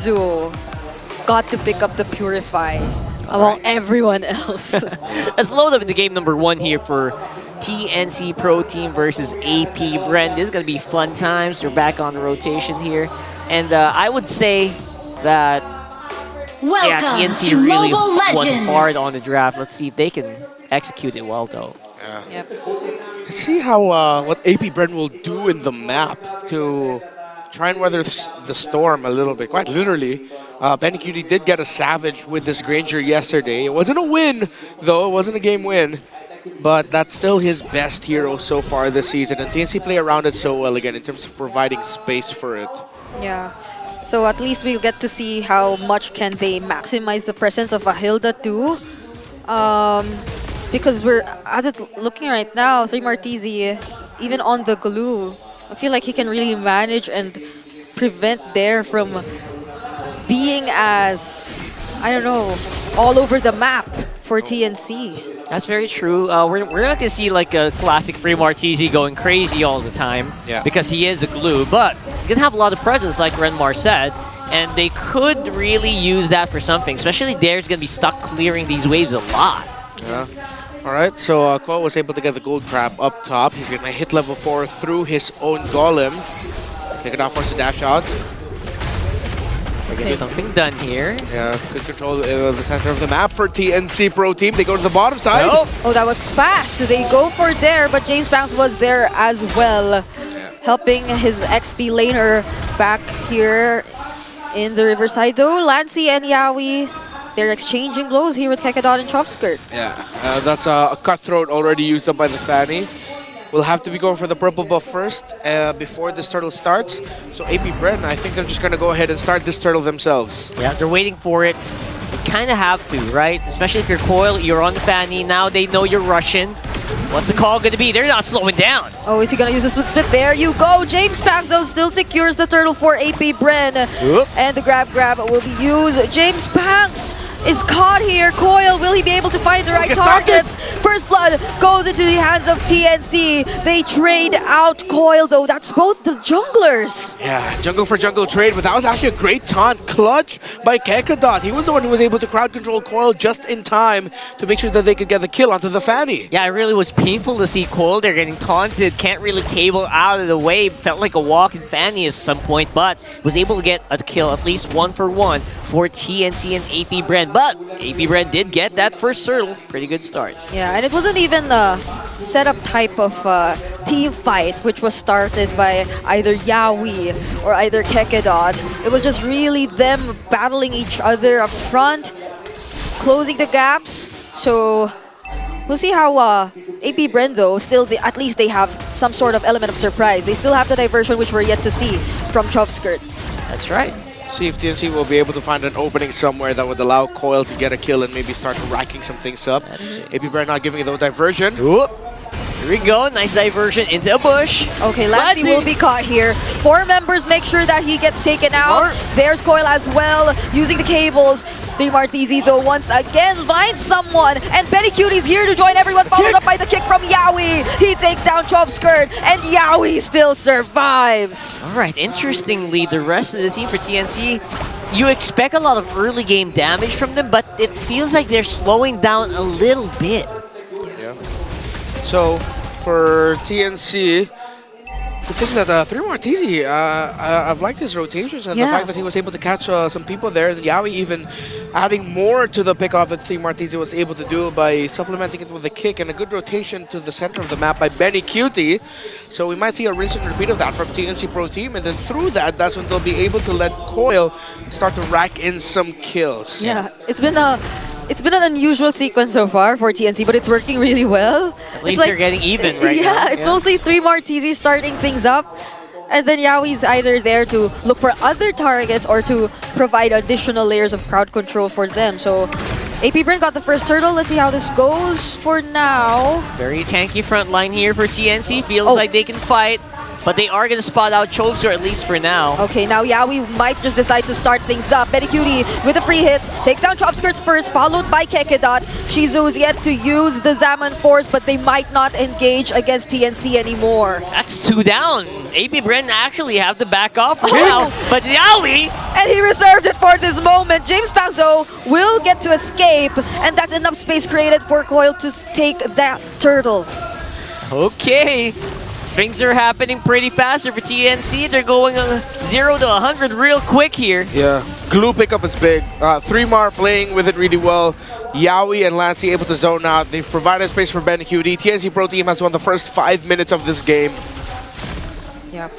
Yuzu got to pick up the Purify among everyone else. Let's load up into game number 1 here for TNC Pro Team versus AP Bren. This is going to be fun times. We're back on the rotation here. And I would say that TNC to really Mobile won Legends. hard on the draft. Let's see if they can execute it well, though. Yep. See how what AP Bren will do in the map to try and weather the storm a little bit. Quite literally, Benny Cutie did get a Savage with this Granger yesterday. It wasn't a win, though. It wasn't a game win. But that's still his best hero so far this season. And TNC play around it so well again in terms of providing space for it. Yeah. So at least we'll get to see how much can they maximize the presence of a Hilda too. Because as it's looking right now, 3 Martizi, even on the glue, I feel like he can really manage and prevent Dare from being as, I don't know, all over the map for TNC. That's very true. We're not going to see like a classic Free Martizi going crazy all the time because he is a glue, but he's going to have a lot of presence like Renmar said, and they could really use that for something, especially Dare's going to be stuck clearing these waves a lot. Yeah. All right, so Ko was able to get the gold crab up top. He's going to hit level 4 through his own golem. Take it off, force to dash out. We're getting something done here. Yeah, good control the center of the map for TNC Pro Team. They go to the bottom side. Nope. Oh, that was fast. They go for Dare, but James Banks was there as well, helping his XP laner back here in the Riverside. Though Lancy and Yawi, they're exchanging blows here with Kekadon and Chopskirt. Yeah, that's a cutthroat already used up by the Fanny. We'll have to be going for the purple buff first before this turtle starts. So AP Bren, I think they're just going to go ahead and start this turtle themselves. Yeah, they're waiting for it. You kind of have to, right? Especially if you're Coil, you're on the Fanny. Now they know you're Russian. What's the call going to be? They're not slowing down. Oh, is he going to use a split? There you go. James Banks, though, still secures the turtle for AP Bren. Whoop. And the grab will be used. James Banks is caught here. Coil, will he be able to find the right targets? First blood goes into the hands of TNC. They trade out Coil, though. That's both the junglers. Yeah, jungle for jungle trade, but that was actually a great taunt clutch by Kekadot. He was the one who was able to crowd control Coil just in time to make sure that they could get the kill onto the Fanny. Yeah, it really was painful to see Coil. They're getting taunted, can't really cable out of the way. Felt like a walk-in Fanny at some point, but was able to get a kill, at least 1 for 1 for TNC and AP Bren. But AP Bren did get that first turtle. Pretty good start. Yeah, and it wasn't even a setup type of team fight, which was started by either Yawi or either Kekadon. It was just really them battling each other up front, closing the gaps. So we'll see how AP Bren, though, still at least they have some sort of element of surprise. They still have the diversion, which we're yet to see from Chopskirt. That's right. See if TNC will be able to find an opening somewhere that would allow Coil to get a kill and maybe start racking some things up. AP Bren not giving it the diversion. Whoop. Here we go. Nice diversion into a bush. Okay, Lancy will be caught here. 4 members make sure that he gets taken out. There's Coil as well, using the cables. 3 Martizi, though, once again finds someone. And Benny Cutie's here to join everyone, followed up by the kick from Yawi. He takes down Chopskirt, and Yawi still survives. All right, interestingly, the rest of the team for TNC, you expect a lot of early game damage from them, but it feels like they're slowing down a little bit. Yeah. So for TNC, the thing that 3 Martizi, I've liked his rotations and the fact that he was able to catch some people there. And Yawi even adding more to the pickoff that 3 Martizi was able to do by supplementing it with a kick and a good rotation to the center of the map by Benny Cutie. So we might see a rinse and repeat of that from TNC Pro Team, and then through that, that's when they'll be able to let Coil start to rack in some kills. Yeah, it's been an unusual sequence so far for TNC, but it's working really well. At least they're getting even right now. Yeah, it's mostly 3 Martizi starting things up. And then Yawi's either there to look for other targets or to provide additional layers of crowd control for them. So AP Bren got the first turtle. Let's see how this goes for now. Very tanky front line here for TNC. Feels like they can fight. but they are going to spot out Choser at least for now. Okay, now Yawi might just decide to start things up. Cutie with the free hits, takes down Chop Skirts first, followed by Kekedot. Shizu is yet to use the Zaman Force, but they might not engage against TNC anymore. That's 2 down. AP Bren actually have to back off for now, but Yawi... And he reserved it for this moment. James Pax, though, will get to escape, and that's enough space created for Coil to take that turtle. Okay. Things are happening pretty fast for TNC. They're going 0 to 100 real quick here. Yeah, glue pickup is big. 3mar playing with it really well. Yawi and Lancey able to zone out. They've provided space for BenQD. TNC Pro Team has won the first 5 minutes of this game. Yeah.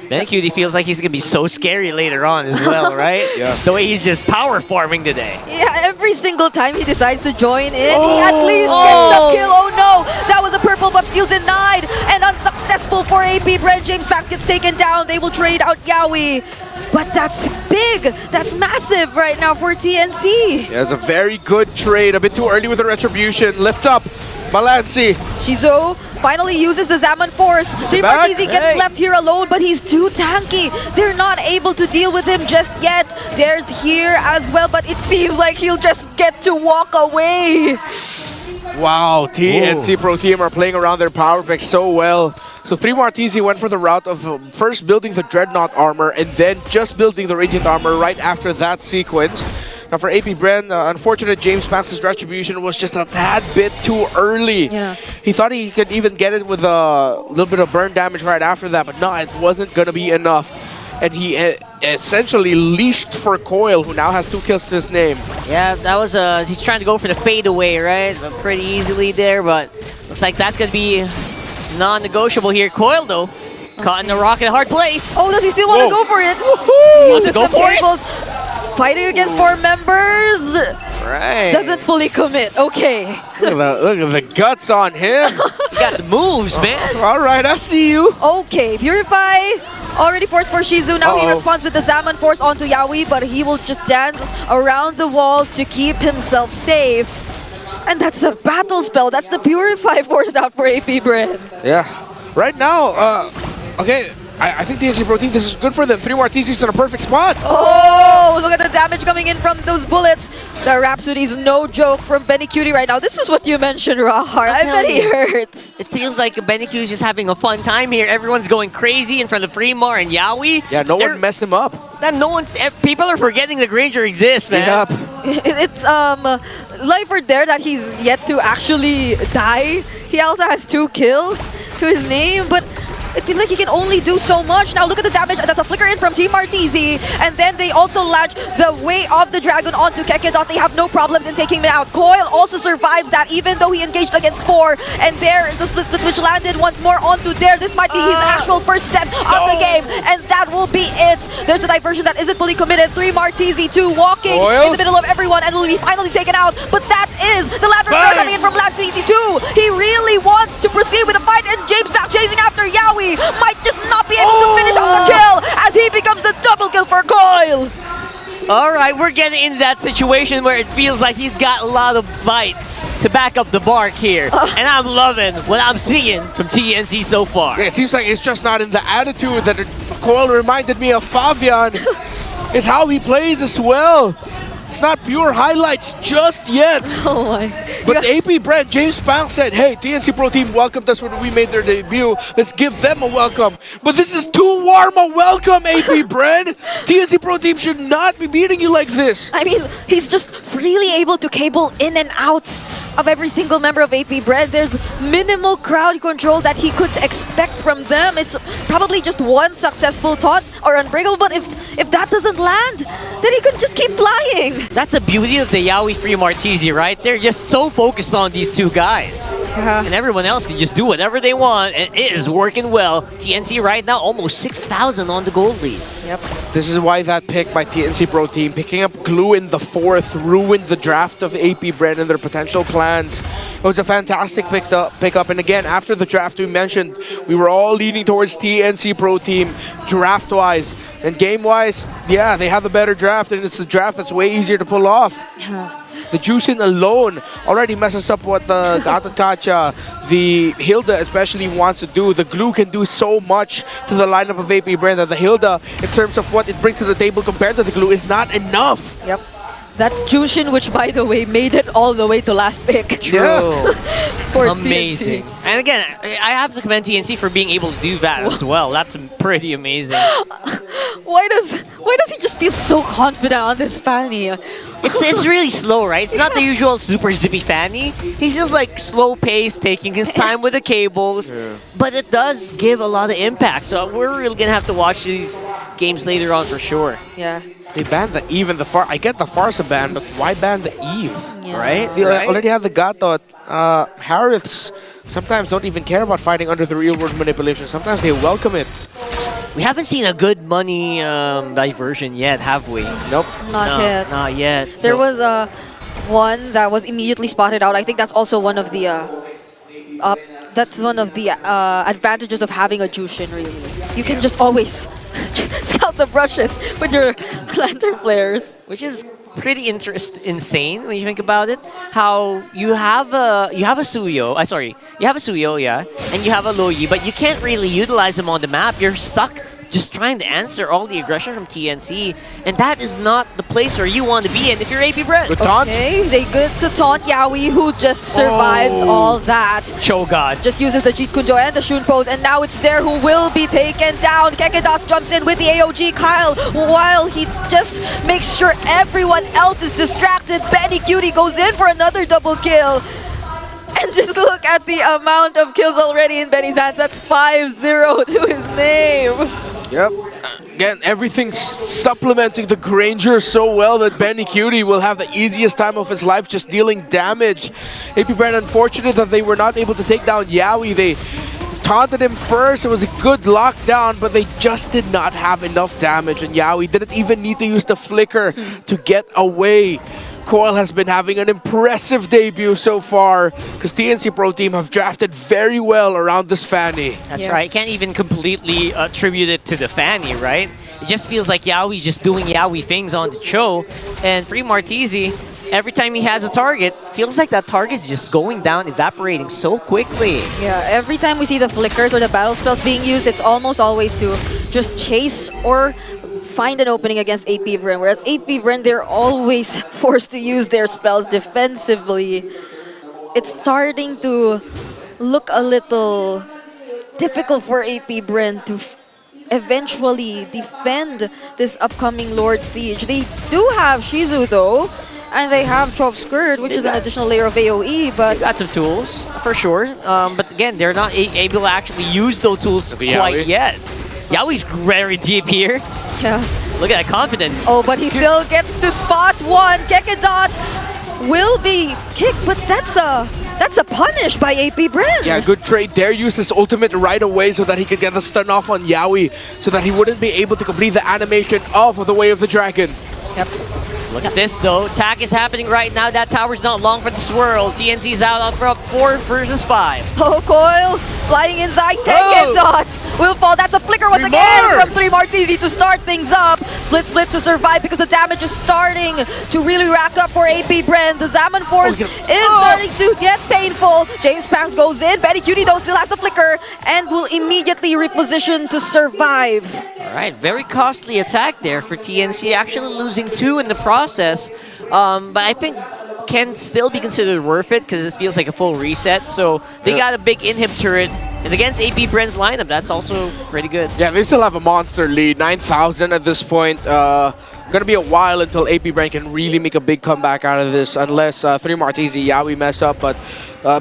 BenQD feels like he's going to be so scary later on as well, right? Yeah. The way he's just power farming today. Yeah, every single time he decides to join in, he at least gets a kill. Oh no, that was a purple buff steal denied and unsuccessful for AP Bren. James Pax gets taken down. They will trade out Yawi. But that's big. That's massive right now for TNC. Yeah, it's a very good trade. A bit too early with the retribution. Lift up, Balanci. Shizu finally uses the Zaman Force. Martizi gets left here alone, but he's too tanky. They're not able to deal with him just yet. Dare's here as well, but it seems like he'll just get to walk away. Wow, TNC Pro Team are playing around their power pick so well. So 3mar went for the route of first building the Dreadnought armor and then just building the Radiant armor right after that sequence. Now for AP Bren, unfortunate James Pax's retribution was just a tad bit too early. Yeah. He thought he could even get it with a little bit of burn damage right after that, but no, it wasn't going to be enough. And he essentially leashed for Coil, who now has 2 kills to his name. Yeah, that was he's trying to go for the fadeaway, right? Pretty easily there, but looks like that's going to be non-negotiable here. Coil, though, caught in a rock in a hard place. Oh, does he still want to go for it? He wants to go for cables. Fighting against 4 members. Right. Doesn't fully commit. Okay. Look at the guts on him. He got the moves, man. All right, I see you. Okay, Purify already forced for Shizu. Now he responds with the Zaman Force onto Yawi, but he will just dance around the walls to keep himself safe. And that's a battle spell. That's the Purify Force out for AP Bren. Yeah. Right now, okay, I think TNC Pro Team, this is good for them. 3mar TC's in a perfect spot. Oh, look at the damage coming in from those bullets. The Rhapsody is no joke from BenQD right now. This is what you mentioned, Rahar. I bet he hurts. It feels like BenQ is just having a fun time here. Everyone's going crazy in front of 3mar and Yawi. Yeah, no one messed him up. People are forgetting the Granger exists, man. Yep. It's life or dare that he's yet to actually die. He also has 2 kills to his name, but it feels like he can only do so much. Now look at the damage. That's a flicker in from Team Martizi. And then they also latch the way of the dragon onto Kekedot. They have no problems in taking him out. Coil also survives that even though he engaged against 4. And there, the split which landed once more onto Dare. This might be his actual first set of the game. And that will be it. There's a diversion that isn't fully committed. 3mar TZ2 walking in the middle of everyone and will be finally taken out. But that is the ladder spell coming in from Lad TZ2. He really wants to proceed with a fight, and James back chasing after Yawi. Might just not be able to finish off the kill as he becomes a double kill for Coil. All right, we're getting into that situation where it feels like he's got a lot of bite to back up the bark here. And I'm loving what I'm seeing from TNC so far. Yeah, it seems like it's just not in the attitude that Coil reminded me of Fabian. It's how he plays as well. It's not pure highlights just yet. Oh my. But AP Bren, James Pax said, hey, TNC Pro Team welcomed us when we made their debut. Let's give them a welcome. But this is too warm a welcome, AP Bren. TNC Pro Team should not be beating you like this. I mean, he's just freely able to cable in and out of every single member of AP Bren. There's minimal crowd control that he could expect from them. It's probably just one successful taunt or unbreakable, but if that doesn't land, then he could just keep flying. That's the beauty of the Yawi 3mar TZ, right? They're just so focused on these 2 guys. And everyone else can just do whatever they want, and it is working well. TNC right now almost 6,000 on the gold lead. Yep. This is why that pick by TNC Pro Team, picking up Glue in the 4th, ruined the draft of AP Bren and their potential plans. It was a fantastic pickup. And again, after the draft we mentioned, we were all leaning towards TNC Pro Team draft-wise. And game-wise, yeah, they have the better draft, and it's a draft that's way easier to pull off. The Juicing alone already messes up what the Gatakacha, the Hilda especially wants to do. The glue can do so much to the lineup of AP Bren that the Hilda, in terms of what it brings to the table compared to the glue, is not enough. Yep. That Jushin, which by the way made it all the way to last pick. True. For Amazing. TNC. And again, I have to commend TNC for being able to do that as well. That's pretty amazing. Why does he just feel so confident on this Fanny? It's really slow, right? It's not the usual super zippy Fanny. He's just like slow paced, taking his time with the cables. Yeah. But it does give a lot of impact. So we're really gonna have to watch these games later on for sure. Yeah. They banned the Eve and the Far. I get the Farsa ban, but why ban the Eve? Yeah. Right? They already have the Gatot. Hariths sometimes don't even care about fighting under the real world manipulation. Sometimes they welcome it. We haven't seen a good money diversion yet, have we? Nope. Not yet. Not yet. There was one that was immediately spotted out. I think that's also one of the advantages of having a Jushin, really. You can just always just scout the brushes with your Lantern players. Which is pretty insane when you think about it. How you have a Suyo, you have a Suyo, yeah, and you have a Loyi, but you can't really utilize them on the map. You're stuck just trying to answer all the aggression from TNC, and that is not the place where you want to be in if you're AP Bren. Okay, they get to taunt Yaoi, who just survives all that. Cho'God. Just uses the Jeet Kunjo and the Shun pose, and now it's there who will be taken down. Kekedot jumps in with the AOG Kyle while he just makes sure everyone else is distracted. Benny Cutie goes in for another double kill. And just look at the amount of kills already in Benny's hands. That's 5-0 to his name. Yep. Again, everything's supplementing the Granger so well that Benny Cutie will have the easiest time of his life just dealing damage. AP Bren, unfortunate that they were not able to take down Yaoi. They taunted him first. It was a good lockdown, but they just did not have enough damage. And Yaoi didn't even need to use the flicker to get away. Coil has been having an impressive debut so far because TNC Pro Team have drafted very well around this Fanny. That's right. You can't even completely attribute it to the Fanny, right? It just feels like Yaoi's just doing Yaoi things on the show. And Free Martizi, every time he has a target, feels like that target's just going down, evaporating so quickly. Yeah, every time we see the flickers or the battle spells being used, it's almost always to just chase or find an opening against AP Bren, whereas AP Bren, they're always forced to use their spells defensively. It's starting to look a little difficult for AP Bren to eventually defend this upcoming Lord Siege. They do have Shizu though, and they have Chop Skirt, which is an additional layer of AoE, but... They got some tools, for sure. But again, they're not able to actually use those tools quite yet. Yaoi's very deep here. Yeah. Look at that confidence. Oh, but he still gets to spot one. Kekedot will be kicked, but that's a punish by AP Bren. Yeah, good trade there. Used his ultimate right away so that he could get the stun off on Yaoi so that he wouldn't be able to complete the animation of the Way of the Dragon. Yep. Look at this though. Attack is happening right now. That tower's not long for the swirl. TNC's out on front 4 versus 5. Oh, Coil flying inside. Kekedot will fall. That's a flicker once again from 3 Martizi to start things up. Split to survive because the damage is starting to really rack up for AP Bren. The Zaman Force is starting to get painful. James Pangs goes in. Betty Cutie though still has the flicker and will immediately reposition to survive. All right, very costly attack there for TNC, actually losing 2 in the process. But I think can still be considered worth it because it feels like a full reset. So they got a big inhib turret. And against AP Bren's lineup, that's also pretty good. Yeah, they still have a monster lead, 9,000 at this point. Gonna be a while until AP Bren can really make a big comeback out of this, unless 3 Martizi, Yaoi mess up. But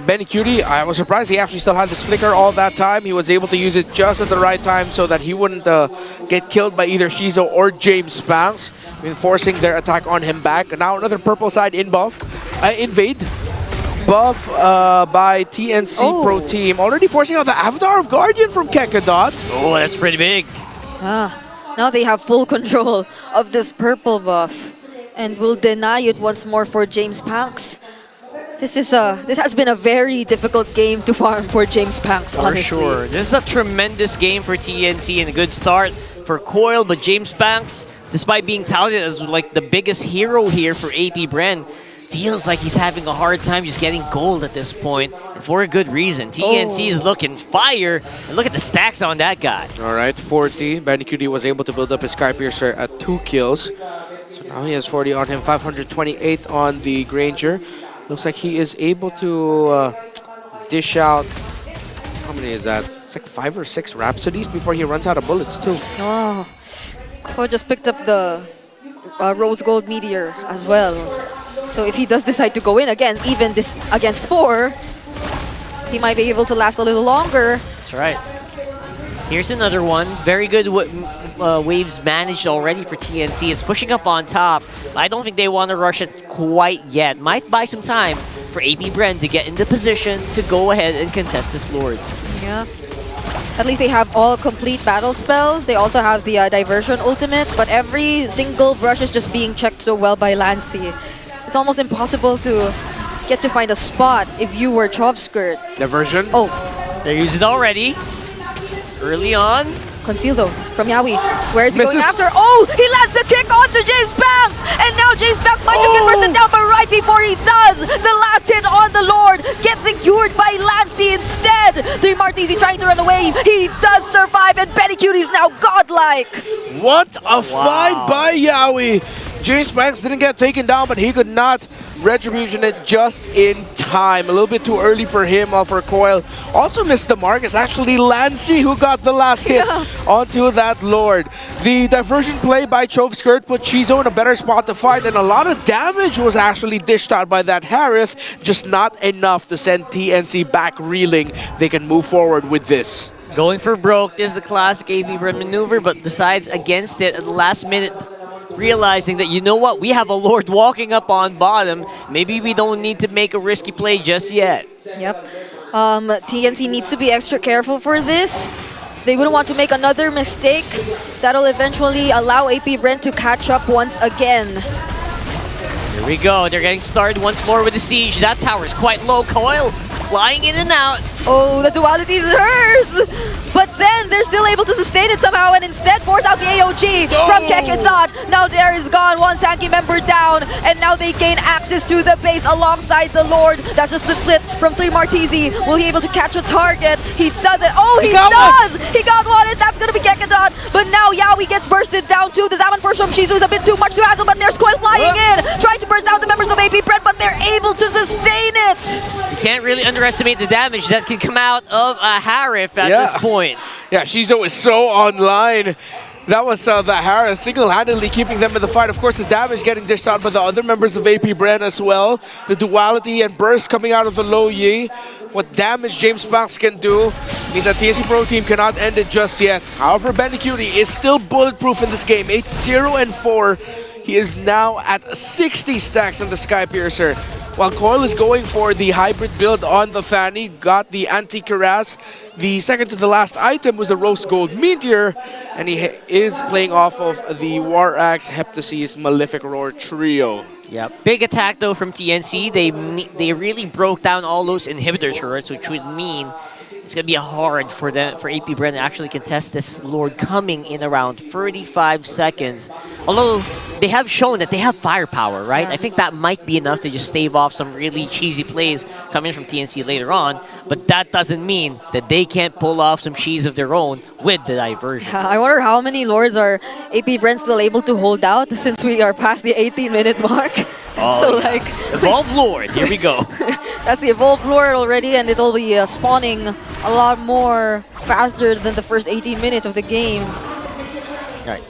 Benny Cutie, I was surprised he actually still had this flicker all that time. He was able to use it just at the right time so that he wouldn't get killed by either Shizo or James Spanks, forcing their attack on him back. And now another purple side invade. Buff by TNC Pro Team, already forcing out the Avatar of Guardian from Kekedot. Oh, that's pretty big. Now they have full control of this purple buff and will deny it once more for James Panks. This has been a very difficult game to farm for James Banks, honestly. For sure. This is a tremendous game for TNC and a good start for Coil, but James Banks, despite being touted as like the biggest hero here for AP Bren, feels like he's having a hard time just getting gold at this point, and for a good reason. TNC is looking fire, and look at the stacks on that guy. All right, 40. Bandicoot was able to build up his Skypiercer at 2 kills. So now he has 40 on him, 528 on the Granger. Looks like he is able to dish out, how many is that? It's like 5 or 6 Rhapsodies before he runs out of bullets too. Oh, Ko just picked up the Rose Gold Meteor as well. So if he does decide to go in again, even this against 4, he might be able to last a little longer. That's right. Here's another one. Very good waves managed already for TNC. It's pushing up on top. I don't think they want to rush it quite yet. Might buy some time for AP Bren to get into position to go ahead and contest this Lord. Yeah. At least they have all complete battle spells. They also have the diversion ultimate, but every single brush is just being checked so well by Lancy. It's almost impossible to get to find a spot if you were Chovskirt. Diversion. Oh. They're using it already. Early on. Conceal though from Yawi. Where is he going after? Oh! He lands the kick onto James Banks! And now James Banks might just get bursted down, but right before he does, the last hit on the Lord gets secured by Lancy instead! 3 Martisi trying to run away. He does survive, and Betty Cutie's now godlike! What a fight by Yawi! James Banks didn't get taken down, but he could not retribution it just in time. A little bit too early for him, for Coil. Also missed the mark. It's actually Lancy who got the last hit onto that Lord. The diversion play by Chovskirt put Chizo in a better spot to fight, and a lot of damage was actually dished out by that Harith, just not enough to send TNC back reeling. They can move forward with this. Going for broke. This is a classic AP Bren maneuver, but decides against it at the last minute, realizing that, you know what, we have a Lord walking up on bottom. Maybe we don't need to make a risky play just yet. Yep. TNC needs to be extra careful for this. They wouldn't want to make another mistake that'll eventually allow AP Bren to catch up once again. Here we go. They're getting started once more with the siege. That tower's quite low. Coil flying in and out. Oh, the duality is hers! But then they're still able to sustain it somehow and instead force out the AOG from Kekedot. Now Dare is gone, 1 tanky member down, and now they gain access to the base alongside the Lord. That's just the split from 3 Martisi. Will he able to catch a target? He does it. Oh, he does! He got one, and that's gonna be Kekedot. But now Yawi gets bursted down too. The Zaman Burst from Shizu is a bit too much to handle, but there's Coil flying in, trying to burst out the members of AP Bren, but they're able to sustain it. You can't really underestimate the damage that can come out of a Harith at this point. Yeah, Shizo is so online. That was the Harith single-handedly keeping them in the fight. Of course, the damage getting dished out by the other members of AP Bren as well. The duality and burst coming out of the low Yi. What damage James Banks can do means that TNC Pro Team cannot end it just yet. However, Bandicoot is still bulletproof in this game. 8-0-4. He is now at 60 stacks on the Skypiercer. While Coil is going for the hybrid build on the Fanny, got the anti-Karaz. The second to the last item was a Rose Gold Meteor, and he is playing off of the War Axe Heptasis Malefic Roar trio. Yeah, big attack though from TNC. They really broke down all those inhibitor turrets, which would mean it's gonna be hard for AP Bren to actually contest this Lord coming in around 35 seconds. Although they have shown that they have firepower, right? I think that might be enough to just stave off some really cheesy plays coming from TNC later on. But that doesn't mean that they can't pull off some cheese of their own with the diversion. I wonder how many Lords are AP Bren still able to hold out since we are past the 18-minute mark. Oh, so yeah. like Evolved Lord, here we go. That's the Evolved Lord already, and it'll be spawning a lot more faster than the first 18 minutes of the game. Right.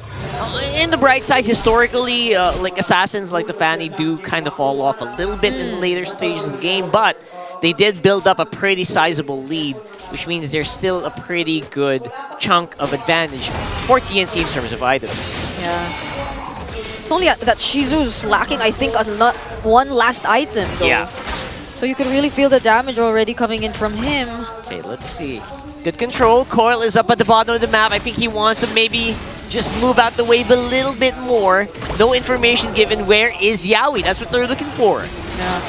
In the bright side, historically, like assassins like the Fanny do kind of fall off a little bit in the later stages of the game, but they did build up a pretty sizable lead, which means there's still a pretty good chunk of advantage for TNC in terms of items. Yeah. It's only that Shizu's lacking, I think, one last item, though. Yeah. So you can really feel the damage already coming in from him. Okay, let's see. Good control. Coil is up at the bottom of the map. I think he wants to maybe just move out the wave a little bit more. No information given. Where is Yawi? That's what they're looking for. Yeah.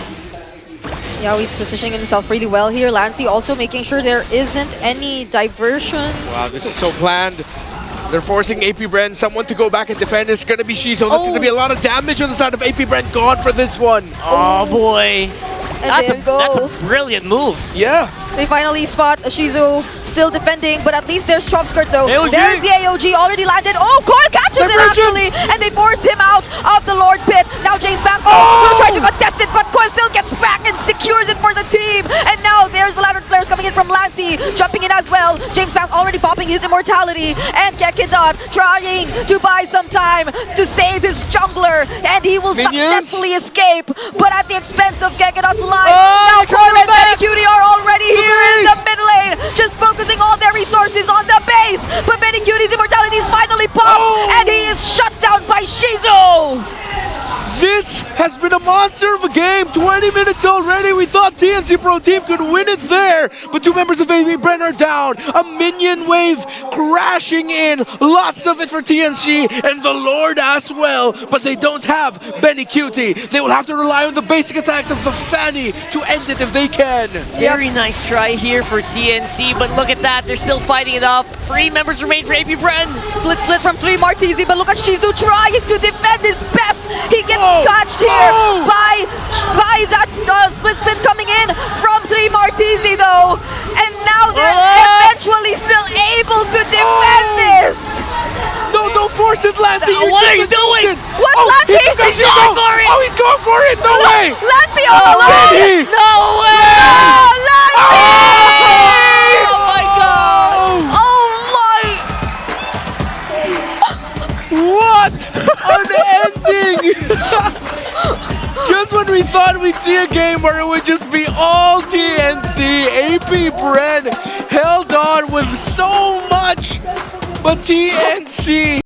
Yaoi's positioning himself really well here. Lancey also making sure there isn't any diversion. Wow, this is so planned. They're forcing AP Bren, someone to go back and defend. It's going to be Shizo. That's going to be a lot of damage on the side of AP Bren. Gone for this one. Oh boy. That's a brilliant move. Yeah. They finally spot Shizu still defending, but at least there's Trump Skirt though. AOG. There's the AOG already landed. Oh, Coil catches it actually, and they force him out of the Lord Pit. Now James Banks will try to contest it, but Coil still gets back and secures it for the team. And now there's the lateral players coming in from Lancey, jumping in as well. James Banks already popping his immortality, and Kekedot trying to buy some time to save his jungler, and he will successfully escape, but at the expense of Kekedot's life. Now Coil and Cutie are already here in the mid lane, just focusing all their resources on the base. But Cutie's immortality is finally popped, and he is shut down by Shizu. This has been a monster of a game. 20 minutes already. We thought TNC Pro Team could win it there, but two members of AP Bren are down. A minion wave crashing in. Lots of it for TNC and the Lord as well, but they don't have Benny Cutie. They will have to rely on the basic attacks of the Fanny to end it if they can. Very nice try here for TNC, but look at that. They're still fighting it off. 3 members remain for AP Bren. Split from 3 Martizi, but look at Shizu trying to defend his best. He gets scotched here by that split spin coming in from 3 Martizi though. And now they're eventually still able to defend this. No, don't force it, Lancey. What are you doing? What, Lancey? He's going for it. Oh, he's going for it. No way. Lancey all alone. No way. Oh, Lancey! Oh my god. Oh my. What an ending! Just when we thought we'd see a game where it would just be all TNC, AP Bren held on with so much, but TNC